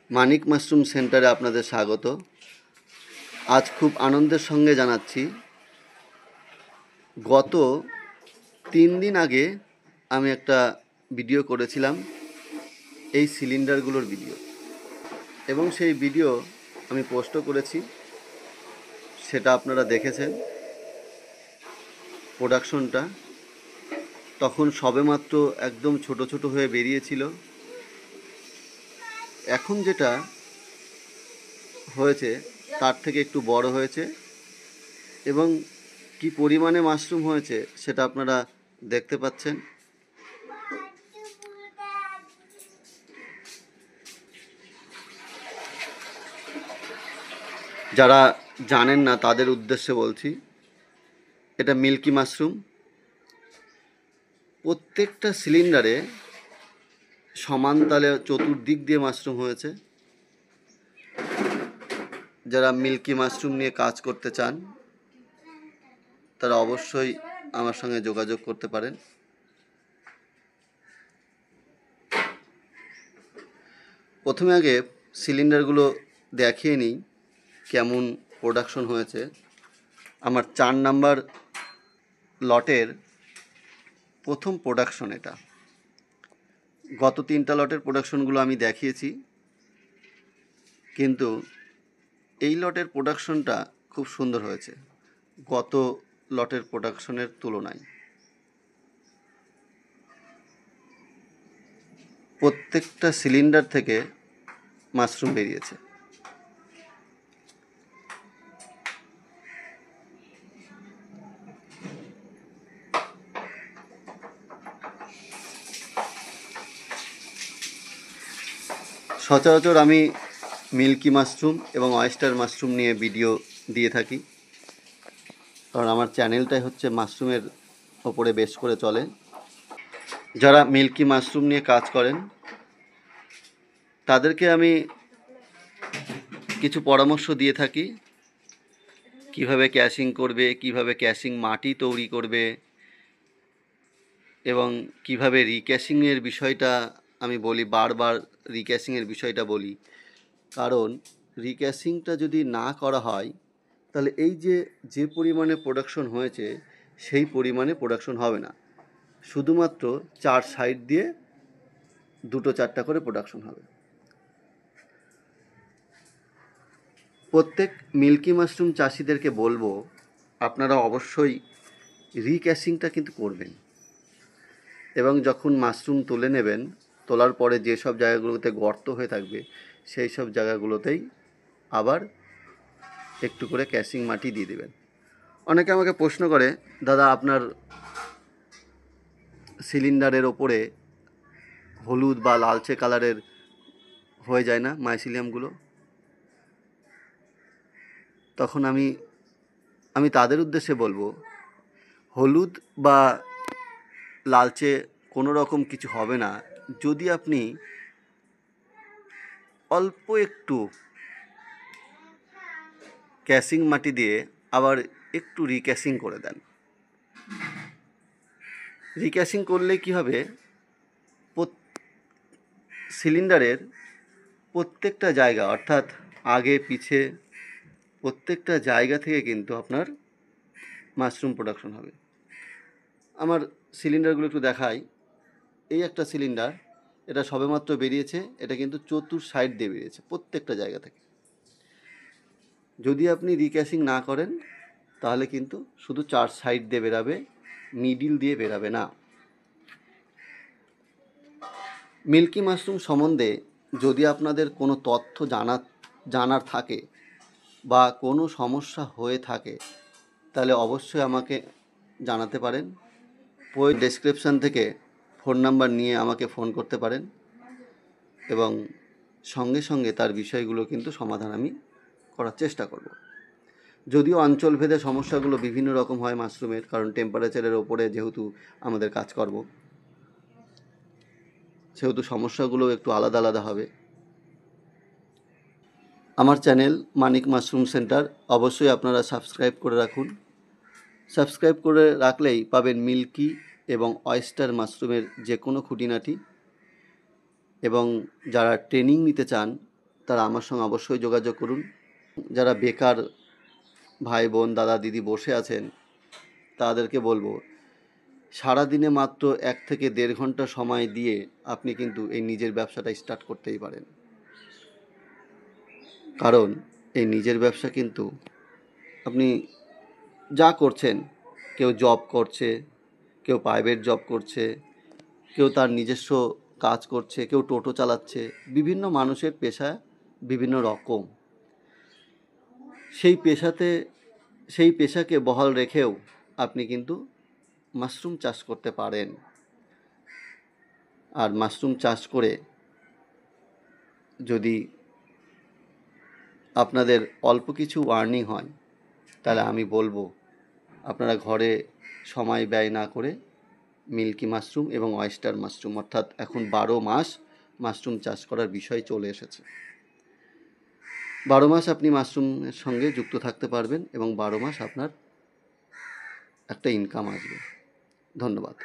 মানিক mushroom সেন্টারে আপনাদের স্বাগত। আজ খুব আনন্দের সঙ্গে জানাচ্ছি, গত 3 দিন আগে আমি একটা ভিডিও করেছিলাম এই সিলিন্ডারগুলোর ভিডিও, এবং সেই ভিডিও আমি পোস্টও করেছি। সেটা আপনারা দেখেছেন। প্রোডাকশনটা তখন সবেমাত্র একদম ছোট ছোট হয়ে বেরিয়েছিল। এখন যেটা হয়েছে তার থেকে একটু বড় হয়েছে, এবং কি পরিমাণে মাশরুম হয়েছে সেটা আপনারা দেখতে পাচ্ছেন। যারা জানেন না তাদের উদ্দেশ্যে বলছি, এটা মিল্কি মাশরুম। প্রত্যেকটা সিলিন্ডারে সমান তালে চতুর্দিক দিয়ে মাশরুম হয়েছে। যারা মিল্কি মাশরুম নিয়ে কাজ করতে চান তারা অবশ্যই আমার সঙ্গে যোগাযোগ করতে পারেন। প্রথমে আগে সিলিন্ডারগুলো দেখিয়ে নিই কেমন প্রোডাকশন হয়েছে। আমার 4 নাম্বার লটের প্রথম প্রোডাকশন এটা। গত 3টা লটের প্রোডাকশনগুলো আমি দেখিয়েছি, কিন্তু এই লটের প্রোডাকশনটা খুব সুন্দর হয়েছে গত লটের প্রোডাকশনের তুলনায়। প্রত্যেকটা সিলিন্ডার থেকে মাশরুম বেরিয়েছে। সচরাচর আমি মিল্কি মাশরুম এবং অয়েস্টার মাশরুম নিয়ে ভিডিও দিয়ে থাকি, কারণ আমার চ্যানেলটাই হচ্ছে মাশরুমের ওপরে বেশ করে চলে। যারা মিল্কি মাশরুম নিয়ে কাজ করেন তাদেরকে আমি কিছু পরামর্শ দিয়ে থাকি, কিভাবে ক্যাশিং করবে, কিভাবে ক্যাশিং মাটি তৈরি করবে, এবং কিভাবে রিক্যাশিংয়ের বিষয়টা আমি বলি, বারবার রিক্যাশিংয়ের বিষয়টা বলি। কারণ রিক্যাশিংটা যদি না করা হয় তাহলে এই যে পরিমাণে প্রোডাকশন হয়েছে সেই পরিমাণে প্রোডাকশন হবে না। শুধুমাত্র 4 সাইড দিয়ে 2-4টা করে প্রোডাকশন হবে। প্রত্যেক মিল্কি মাশরুম চাষিদেরকে বলবো, আপনারা অবশ্যই রিক্যাশিংটা কিন্তু করবেন, এবং যখন মাশরুম তুলে নেবেন, তোলার পরে যেসব জায়গাগুলোতে গর্ত হয়ে থাকবে সেই সব জায়গাগুলোতেই আবার একটু করে ক্যাশিং মাটি দিয়ে দেবেন। অনেকে আমাকে প্রশ্ন করে, দাদা আপনার সিলিন্ডারের ওপরে হলুদ বা লালচে কালারের হয়ে যায় না মাইসিলিয়ামগুলো? তখন আমি তাদের উদ্দেশ্যে বলবো, হলুদ বা লালচে কোনো রকম কিছু হবে না যদি আপনি অল্প একটু ক্যাশিং মাটি দিয়ে আবার একটু রিক্যাশিং করে দেন। রিক্যাশিং করলে কি হবে, সিলিন্ডারের প্রত্যেকটা জায়গা, অর্থাৎ আগে পিছে প্রত্যেকটা জায়গা থেকে কিন্তু আপনার মাশরুম প্রোডাকশন হবে। আমার সিলিন্ডারগুলো একটু দেখাই। এই একটা সিলিন্ডার, এটা সবেমাত্র বেরিয়েছে। এটা কিন্তু চতুর সাইড দিয়ে বেরিয়েছে প্রত্যেকটা জায়গা থেকে। যদি আপনি রিক্যাশিং না করেন তাহলে কিন্তু শুধু 4 সাইড দিয়ে বেরাবে, মিডিল দিয়ে বেরাবে না। মিল্কি মাশরুম সম্বন্ধে যদি আপনাদের কোনো তথ্য জানার থাকে বা কোনো সমস্যা হয়ে থাকে তাহলে অবশ্যই আমাকে জানাতে পারেন। ডেসক্রিপশান থেকে ফোন নাম্বার নিয়ে আমাকে ফোন করতে পারেন, এবং সঙ্গে সঙ্গে তার বিষয়গুলো কিন্তু সমাধান আমি করার চেষ্টা করব। যদিও অঞ্চলভেদে সমস্যাগুলো বিভিন্ন রকম হয় মাশরুমের, কারণ টেম্পারেচারের ওপরে যেহেতু আমাদের কাজ করব, সেহেতু সমস্যাগুলো একটু আলাদা আলাদা হবে। আমার চ্যানেল মানিক মাশরুম সেন্টার অবশ্যই আপনারা সাবস্ক্রাইব করে রাখুন। সাবস্ক্রাইব করে রাখলেই পাবেন মিল্কি এবং অয়েস্টার মাশরুমের যে কোনো খুঁটিনাটি। এবং যারা ট্রেনিং নিতে চান তারা আমার সঙ্গে অবশ্যই যোগাযোগ করুন। যারা বেকার ভাই বোন দাদা দিদি বসে আছেন তাদেরকে বলবো, সারাদিনে মাত্র 1 থেকে 1.5 ঘন্টা সময় দিয়ে আপনি কিন্তু এই নিজের ব্যবসাটা স্টার্ট করতেই পারেন। কারণ এই নিজের ব্যবসা কিন্তু আপনি যা করছেন, কেউ জব করছে, কেউ প্রাইভেট জব করছে, কেউ তার নিজস্ব কাজ করছে, কেউ টোটো চালাচ্ছে, বিভিন্ন মানুষের পেশা বিভিন্ন রকম। সেই পেশাকে বহাল রেখেও আপনি কিন্তু মাশরুম চাষ করতে পারেন। আর মাশরুম চাষ করে যদি আপনাদের অল্প কিছু আর্নিং হয়, তাহলে আমি বলবো আপনারা ঘরে সময় ব্যয় না করে মিল্কি মাশরুম এবং অয়েস্টার মাশরুম, অর্থাৎ এখন 12 মাস মাশরুম চাষ করার বিষয় চলে এসেছে। 12 মাস আপনি মাশরুমের সঙ্গে যুক্ত থাকতে পারবেন এবং 12 মাস আপনার একটা ইনকাম আসবে। ধন্যবাদ।